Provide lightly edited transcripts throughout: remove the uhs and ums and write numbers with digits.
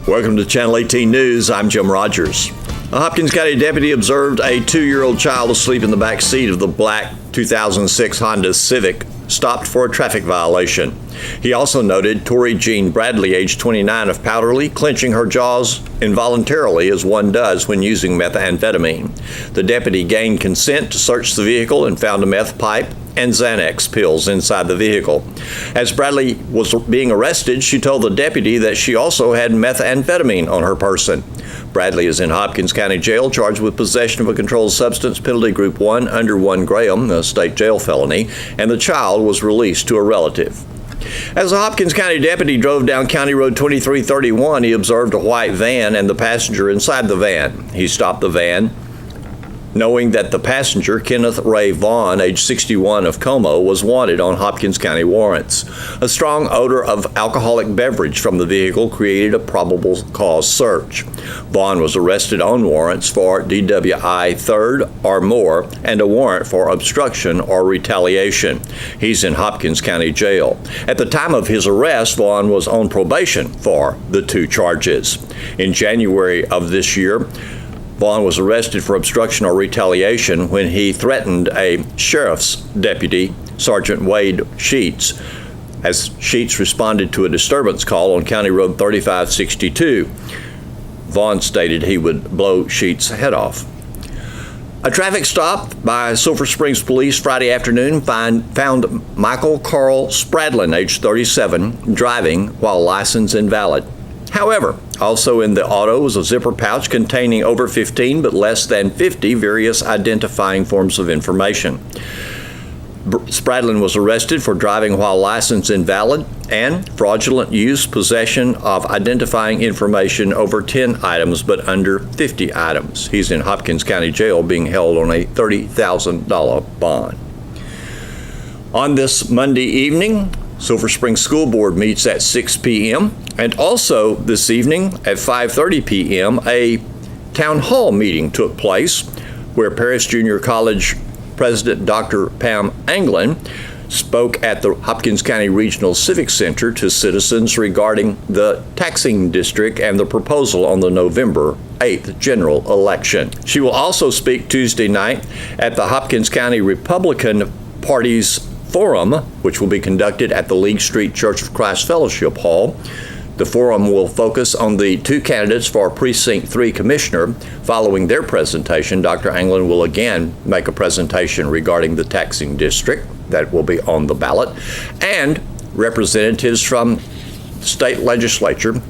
Welcome to Channel 18 News. I'm Jim Rogers. A Hopkins County deputy observed a 2-year-old child asleep in the back seat of the black 2006 Honda Civic, stopped for a traffic violation. He also noted Tori Jean Bradley, age 29, of Powderly, clenching her jaws involuntarily as one does when using methamphetamine. The deputy gained consent to search the vehicle and found a meth pipe and Xanax pills inside the vehicle. As Bradley was being arrested, she told the deputy that she also had methamphetamine on her person. Bradley is in Hopkins County Jail, charged with possession of a controlled substance, penalty group 1 under 1 gram, a state jail felony, and the child was released to a relative. As a Hopkins County deputy drove down County Road 2331, he observed a white van and the passenger inside the van. He stopped the van, knowing that the passenger, Kenneth Ray Vaughn, age 61, of Como, was wanted on Hopkins County warrants. A strong odor of alcoholic beverage from the vehicle created a probable cause search. Vaughn was arrested on warrants for DWI third or more and a warrant for obstruction or retaliation. He's in Hopkins County Jail. At the time of his arrest, Vaughn was on probation for the 2 charges. In January of this year, Vaughn was arrested for obstruction or retaliation when he threatened a sheriff's deputy, Sergeant Wade Sheets, as Sheets responded to a disturbance call on County Road 3562. Vaughn stated he would blow Sheets' head off. A traffic stop by Sulphur Springs Police Friday afternoon found Michael Carl Spradlin, age 37, driving while license invalid. However, also in the auto was a zipper pouch containing over 15 but less than 50 various identifying forms of information. Spradlin was arrested for driving while license invalid and fraudulent use, possession of identifying information over 10 items but under 50 items. He's in Hopkins County Jail being held on a $30,000 bond. On this Monday evening, Sulphur Springs School Board meets at 6 p.m. and also this evening at 5:30 p.m. a town hall meeting took place where Paris Junior College President Dr. Pam Anglin spoke at the Hopkins County Regional Civic Center to citizens regarding the taxing district and the proposal on the November 8th general election. She will also speak Tuesday night at the Hopkins County Republican Party's Forum, which will be conducted at the League Street Church of Christ Fellowship Hall. The forum will focus on the 2 candidates for Precinct 3 Commissioner. Following their presentation, Dr. Anglin will again make a presentation regarding the taxing district that will be on the ballot, and representatives from state legislature,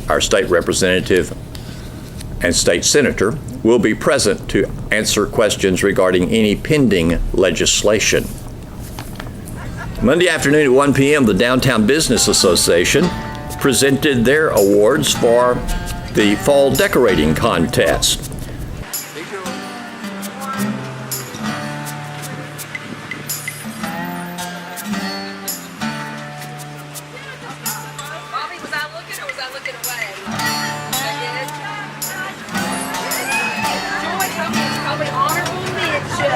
our state representative and state senator, will be present to answer questions regarding any pending legislation. Monday afternoon at 1 p.m., the Downtown Business Association presented their awards for the Fall Decorating Contest. Bobby, was I looking or was I looking away? Joy told me it's probably honorable mention.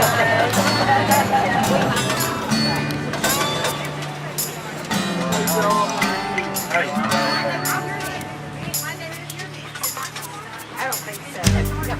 I don't think so.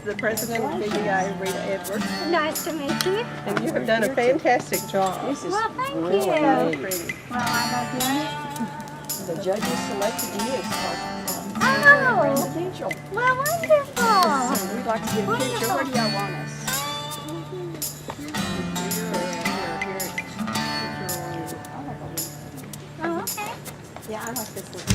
the president of BBI, Rita Edwards. Nice to meet you. And you have done a fantastic job. This is Well, thank really, you. really pretty. Well, I love you. The judges selected you as Oh, presidential. well, wonderful. We'd like to get a picture. Where do y'all want us? Oh, okay. Yeah, I like this one.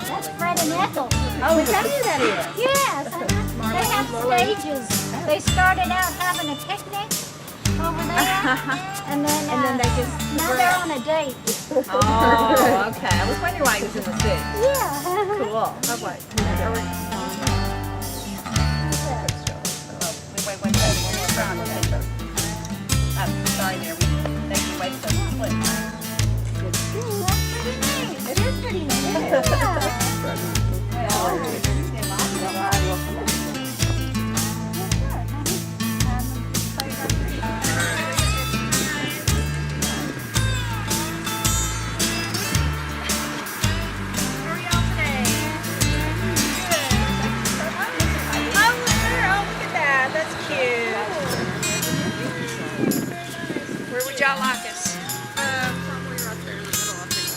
That's Fred and Ethel. Oh, is that who that is? Yes, they have stages. They started out having a picnic over there, and then they just now they're on a date. Oh, okay. I was wondering why he was in the suit. Yeah. Cool. Wait, sorry there. Thank you. Wait, so please. It is pretty neat. Where would y'all like us? Probably right there in the middle, I think.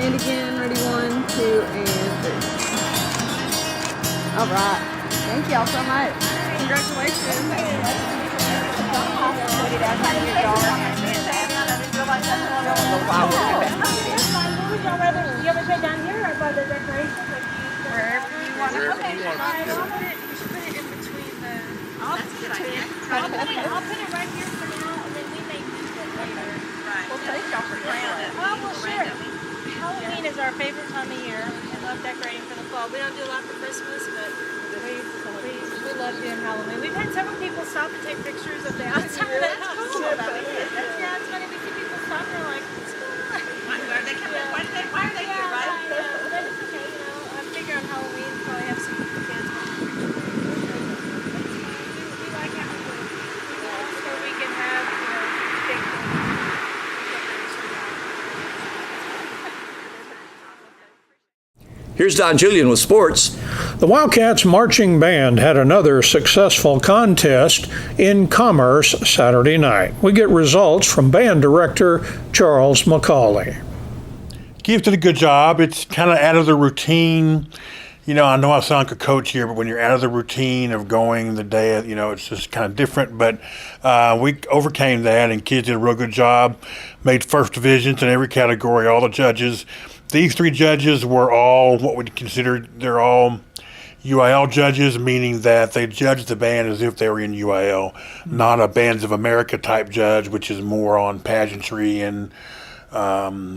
And again, ready, 1, 2, and 3. All right. Thank y'all so much. Congratulations. You ever go down here or by the decorations? Wherever you want to. Okay, I'll put it right here for now, and then we may use it later. Well, thank y'all for that. Oh, well, sure. Halloween is our favorite time of year. We love decorating for the fall. We don't do a lot for Christmas, but we love doing Halloween. We've had several people stop and take pictures of the outside of the house. Yeah, it's funny. We see people stop and they're like, what's going on? Why are they coming? Why are they here, right? But it's okay, you know. I figure on Halloween probably have some kids. We like Halloween. So we can have, big Here's Don Julian with sports. The Wildcats Marching Band had another successful contest in Commerce Saturday night. We get results from band director Charles McCauley. Keith did a good job. It's kind of out of the routine. I know I sound like a coach here, but when you're out of the routine of going the day, it's just kind of different. But we overcame that, and kids did a real good job. Made first divisions in every category, all the judges. These 3 judges were all what we'd consider, they're all UIL judges, meaning that they judge the band as if they were in UIL, not a Bands of America type judge, which is more on pageantry and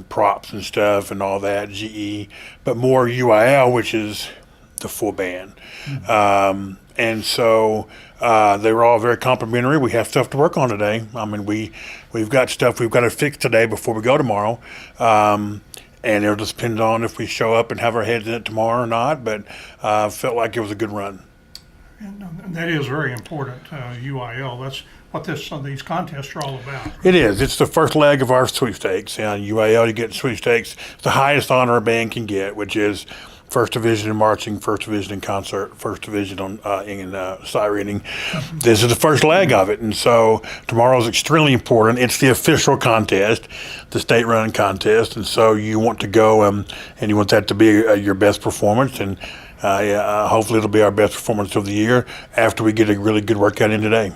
props and stuff and all that, GE, but more UIL, which is the full band. And so they were all very complimentary. We have stuff to work on today. I mean, we've got stuff we've got to fix today before we go tomorrow. And it'll depend on if we show up and have our heads in it tomorrow or not, but felt like it was a good run. And that is very important, UIL. That's what some of these contests are all about. It is. It's the first leg of our sweepstakes. And UIL, you get sweepstakes, the highest honor a band can get, which is first division in marching, first division in concert, first division in sight reading. This is the first leg of it, and so tomorrow is extremely important. It's the official contest, the state-run contest, and so you want to go and you want that to be your best performance, and hopefully it'll be our best performance of the year after we get a really good workout in today.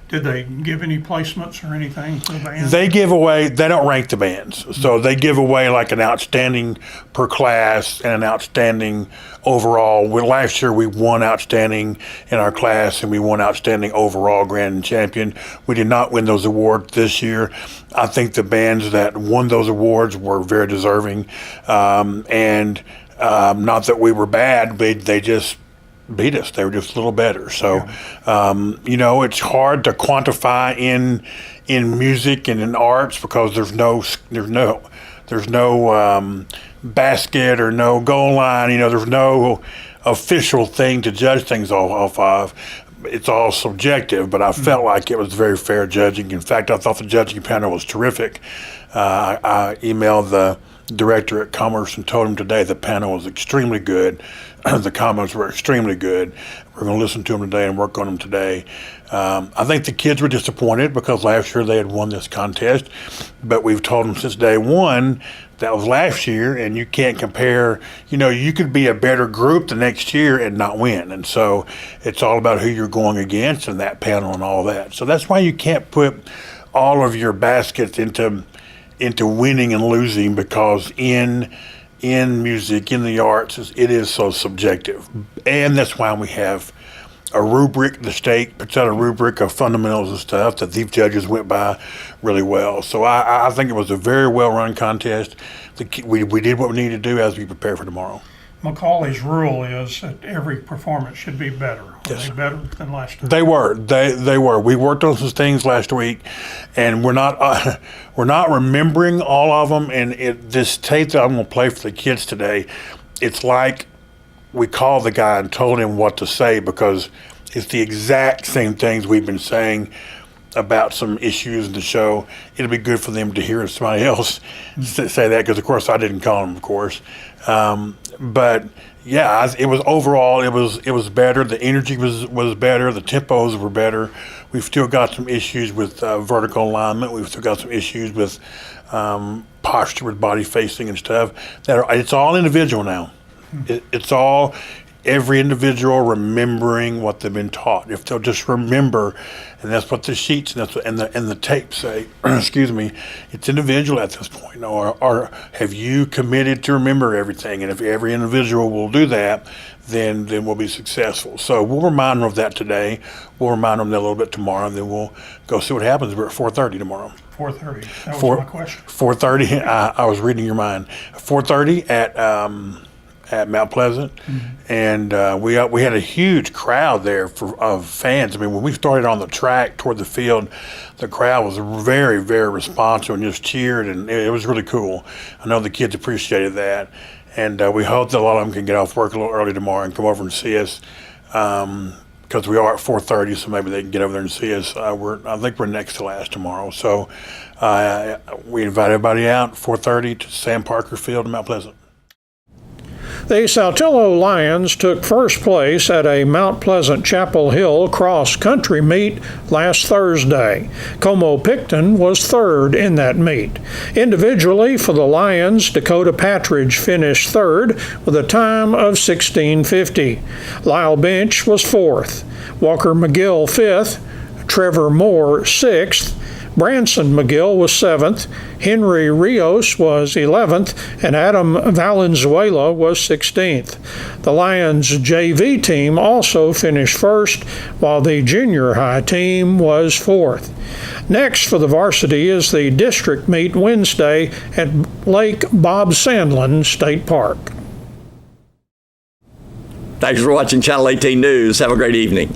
Did they give any placements or anything for the band? They give away, they don't rank the bands. So they give away like an outstanding per class and an outstanding overall. Last year we won outstanding in our class and we won outstanding overall grand champion. We did not win those awards this year. I think the bands that won those awards were very deserving. And not that we were bad, but they just beat us. They were just a little better. So, it's hard to quantify in music and in arts because there's no basket or no goal line. There's no official thing to judge things off of. it's all subjective, but I felt like it was very fair judging. In fact, I thought the judging panel was terrific. I emailed the director at Commerce and told him today the panel was extremely good. The comments were extremely good. We're going to listen to them today and work on them today. I think the kids were disappointed because last year they had won this contest, but we've told them since day one that was last year, and you can't compare. You could be a better group the next year and not win, and so it's all about who you're going against and that panel and all that. So that's why you can't put all of your baskets into winning and losing, because in music, in the arts, it is so subjective. And that's why we have a rubric. The state puts out a rubric of fundamentals and stuff that these judges went by really well. So I think it was a very well-run contest. We did what we needed to do as we prepare for tomorrow. Macaulay's rule is that every performance should be better. Were they better than last time? They were. They were. We worked on some things last week, and we're not remembering all of them. And this tape that I'm going to play for the kids today, it's like we called the guy and told him what to say, because it's the exact same things we've been saying about some issues in the show. It'll be good for them to hear somebody else say that, because of course I didn't call him, of course. But yeah, it was overall, it was better. The energy was better. The tempos were better. We've still got some issues with vertical alignment. We've still got some issues with posture, with body facing and stuff. It's all individual now. It's all every individual remembering what they've been taught. If they'll just remember, and that's what the sheets and the tapes say. Excuse me. It's individual at this point. Or have you committed to remember everything? And if every individual will do that, then we'll be successful. So we'll remind them of that today. We'll remind them that a little bit tomorrow, and then we'll go see what happens. We're at 4:30 tomorrow. 4:30. That was my question. 4:30. I was reading your mind. 4:30 at Mount Pleasant, and we had a huge crowd there of fans. I mean, when we started on the track toward the field, the crowd was very, very responsive and just cheered, and it was really cool. I know the kids appreciated that, and we hope that a lot of them can get off work a little early tomorrow and come over and see us, because we are at 4:30, so maybe they can get over there and see us. I think we're next to last tomorrow, so we invite everybody out 4:30 to Sam Parker Field in Mount Pleasant. The Saltillo Lions took first place at a Mount Pleasant Chapel Hill cross-country meet last Thursday. Como Picton was third in that meet. Individually for the Lions, Dakota Patridge finished third with a time of 16:50. Lyle Bench was fourth. Walker McGill fifth. Trevor Moore sixth. Branson McGill was 7th, Henry Rios was 11th, and Adam Valenzuela was 16th. The Lions JV team also finished first, while the junior high team was 4th. Next for the varsity is the district meet Wednesday at Lake Bob Sandlin State Park. Thanks for watching Channel 18 News. Have a great evening.